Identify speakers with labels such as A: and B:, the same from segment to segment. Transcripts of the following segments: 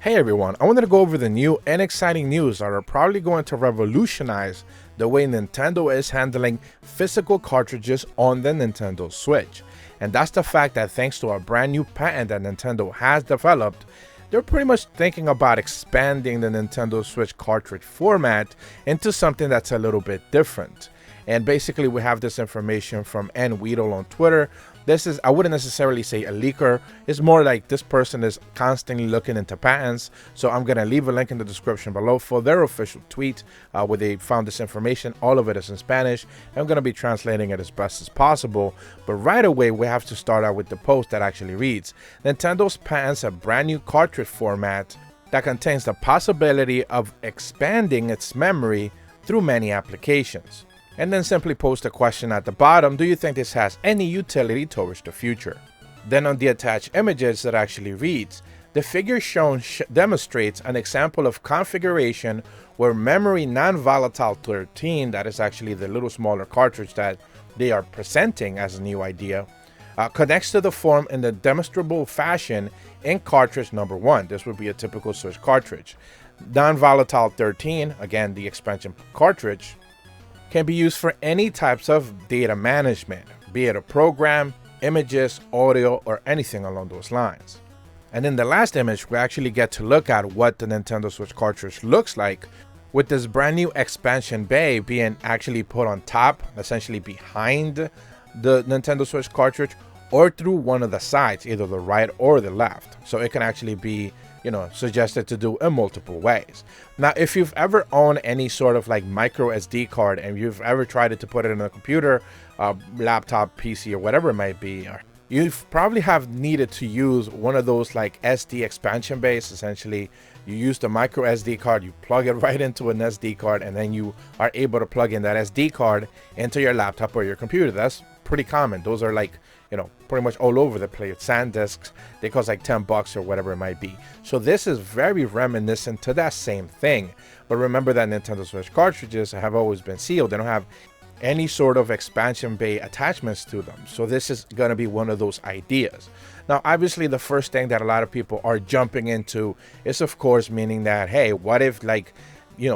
A: Hey everyone, I wanted to go over the new and exciting news that are probably going to revolutionize the way Nintendo is handling physical cartridges on the Nintendo Switch. And that's the fact that thanks to a brand new patent that Nintendo has developed, they're pretty much thinking about expanding the Nintendo Switch cartridge format into something that's a little bit different. And basically we have this information from N. Weedle on Twitter. This is, I wouldn't necessarily say a leaker. It's more like this person is constantly looking into patents. So I'm going to leave a link in the description below for their official tweet where they found this information. All of it is in Spanish. I'm going to be translating it as best as possible. But right away, we have to start out with the post that actually reads, Nintendo's patents a brand new cartridge format that contains the possibility of expanding its memory through many applications. And then simply post a question at the bottom, do you think this has any utility towards the future? Then on the attached images that actually reads, the figure shown demonstrates an example of configuration where memory non-volatile 13, that is actually the little smaller cartridge that they are presenting as a new idea, connects to the form in the demonstrable fashion in cartridge number 1. This would be a typical Switch cartridge. Non-volatile 13, again the expansion cartridge, can be used for any types of data management, be it a program, images, audio, or anything along those lines. And in the last image, we actually get to look at what the Nintendo Switch cartridge looks like, with this brand new expansion bay being actually put on top, essentially behind the Nintendo Switch cartridge, or through one of the sides, either the right or the left. So it can actually be, suggested to do in multiple ways. Now, if you've ever owned any sort of like micro SD card and you've ever tried to put it in a computer, laptop, PC, or whatever it might be, you've probably have needed to use one of those like SD expansion bays. Essentially, you use the micro SD card, you plug it right into an SD card, and then you are able to plug in that SD card into your laptop or your computer. That's pretty common. Those are like, pretty much all over the place. SanDisks, they cost like $10 or whatever it might be. So this is very reminiscent to that same thing. But remember that Nintendo Switch cartridges have always been sealed. They don't have any sort of expansion bay attachments to them. So this is going to be one of those ideas. Now, obviously, the first thing that a lot of people are jumping into is, of course, meaning that, hey, what if like,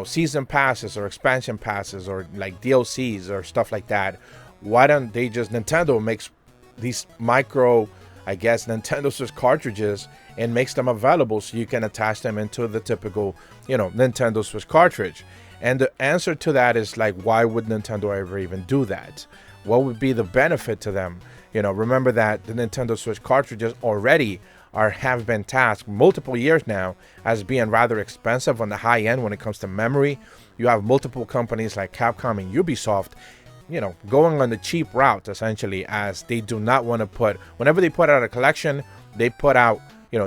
A: season passes or expansion passes or like DLCs or stuff like that? Why don't they just, Nintendo makes these micro, Nintendo Switch cartridges and makes them available so you can attach them into the typical, Nintendo Switch cartridge. And the answer to that is like, why would Nintendo ever even do that? What would be the benefit to them? Remember that the Nintendo Switch cartridges already have been tasked multiple years now as being rather expensive on the high end when it comes to memory. You have multiple companies like Capcom and Ubisoft going on the cheap route, essentially, as they do not want to put, whenever they put out a collection, they put out,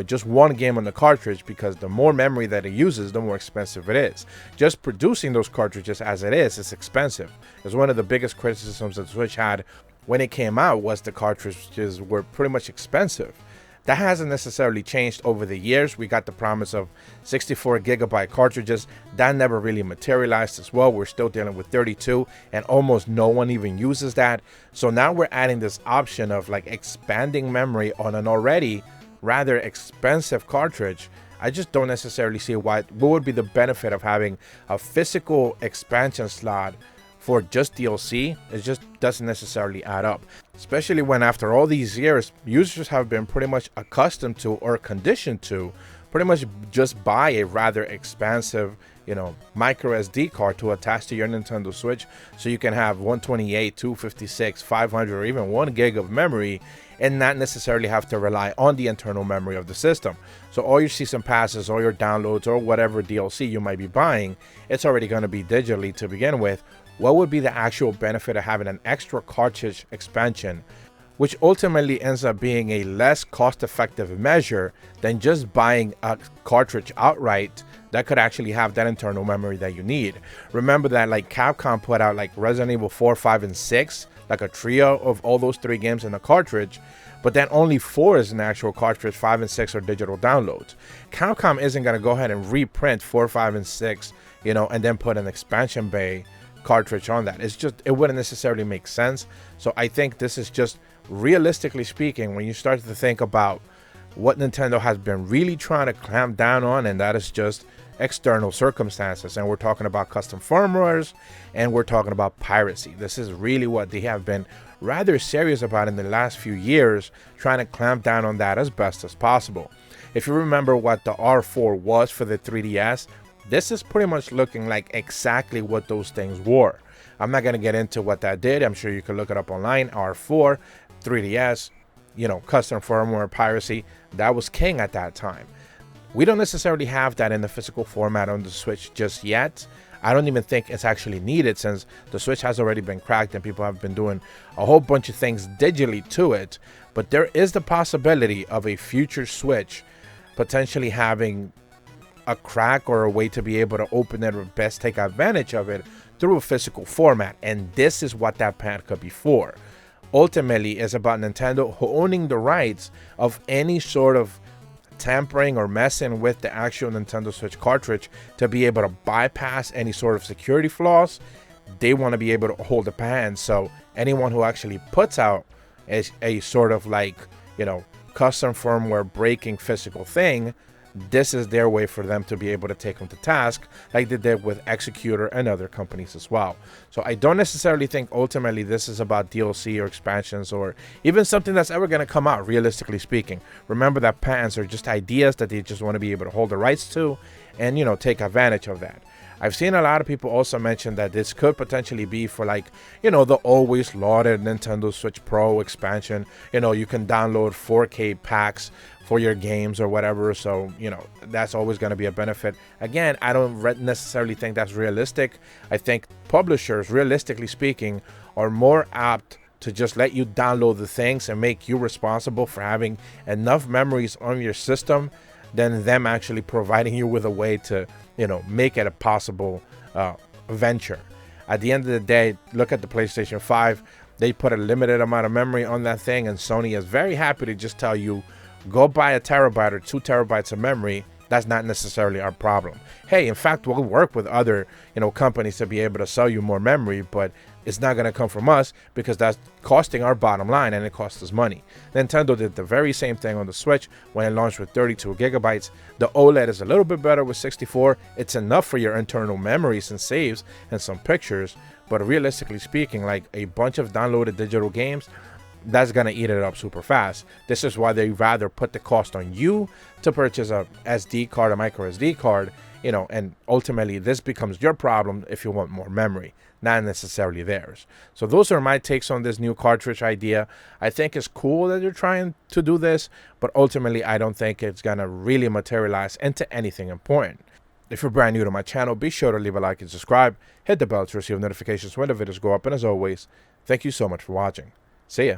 A: just one game on the cartridge, because the more memory that it uses, the more expensive it is. Just producing those cartridges as it is expensive. It's one of the biggest criticisms that Switch had when it came out, was the cartridges were pretty much expensive. That hasn't necessarily changed over the years. We got the promise of 64 gigabyte cartridges. That never really materialized as well. We're still dealing with 32 and almost no one even uses that. So now we're adding this option of like expanding memory on an already rather expensive cartridge. I just don't necessarily see what would be the benefit of having a physical expansion slot for just DLC. It just doesn't necessarily add up, especially when after all these years, users have been pretty much accustomed to or conditioned to pretty much just buy a rather expansive, micro SD card to attach to your Nintendo Switch, so you can have 128, 256, 500, or even 1 gig of memory and not necessarily have to rely on the internal memory of the system. So all your season passes, all your downloads, or whatever DLC you might be buying, it's already going to be digitally to begin with. What would be the actual benefit of having an extra cartridge expansion, which ultimately ends up being a less cost-effective measure than just buying a cartridge outright that could actually have that internal memory that you need? Remember that like Capcom put out like Resident Evil 4, 5, and 6, like a trio of all those 3 games in a cartridge, but then only 4 is an actual cartridge, 5 and 6 are digital downloads. Capcom isn't going to go ahead and reprint 4, 5, and 6, and then put an expansion bay cartridge on that. It wouldn't necessarily make sense. So I think this is just, realistically speaking, when you start to think about what Nintendo has been really trying to clamp down on, and that is just external circumstances. And we're talking about custom firmwares, and we're talking about piracy. This is really what they have been rather serious about in the last few years, trying to clamp down on that as best as possible. If you remember what the R4 was for the 3DS, this is pretty much looking like exactly what those things were. I'm not going to get into what that did. I'm sure you can look it up online. R4, 3DS, custom firmware, piracy, that was king at that time. We don't necessarily have that in the physical format on the Switch just yet. I don't even think it's actually needed, since the Switch has already been cracked and people have been doing a whole bunch of things digitally to it. But there is the possibility of a future Switch potentially having a crack or a way to be able to open it or best take advantage of it through a physical format. And this is what that pad could be for. Ultimately, it's about Nintendo owning the rights of any sort of tampering or messing with the actual Nintendo Switch cartridge to be able to bypass any sort of security flaws. They want to be able to hold the patent, so anyone who actually puts out a sort of custom firmware breaking physical thing, this is their way for them to be able to take them to task, like they did with Executor and other companies as well. So I don't necessarily think ultimately this is about DLC or expansions or even something that's ever going to come out, realistically speaking. Remember that patents are just ideas that they just want to be able to hold the rights to and, take advantage of that. I've seen a lot of people also mention that this could potentially be for the always lauded Nintendo Switch Pro expansion. You can download 4K packs for your games or whatever. So, that's always going to be a benefit. Again, I don't necessarily think that's realistic. I think publishers, realistically speaking, are more apt to just let you download the things and make you responsible for having enough memories on your system than them actually providing you with a way to, make it a possible venture. At the end of the day, look at the PlayStation 5. They put a limited amount of memory on that thing, and Sony is very happy to just tell you, go buy a terabyte or 2 terabytes of memory. That's not necessarily our problem. Hey, in fact, we'll work with other, companies to be able to sell you more memory, but it's not going to come from us because that's costing our bottom line and it costs us money. Nintendo did the very same thing on the Switch when it launched with 32 gigabytes. The OLED is a little bit better with 64. It's enough for your internal memories and saves and some pictures, but realistically speaking, like a bunch of downloaded digital games, that's going to eat it up super fast. This is why they rather put the cost on you to purchase a SD card, a micro SD card, and ultimately this becomes your problem if you want more memory, not necessarily theirs. So those are my takes on this new cartridge idea. I think it's cool that they're trying to do this, but ultimately I don't think it's going to really materialize into anything important. If you're brand new to my channel, be sure to leave a like and subscribe. Hit the bell to receive notifications when the videos go up. And as always, thank you so much for watching. See ya.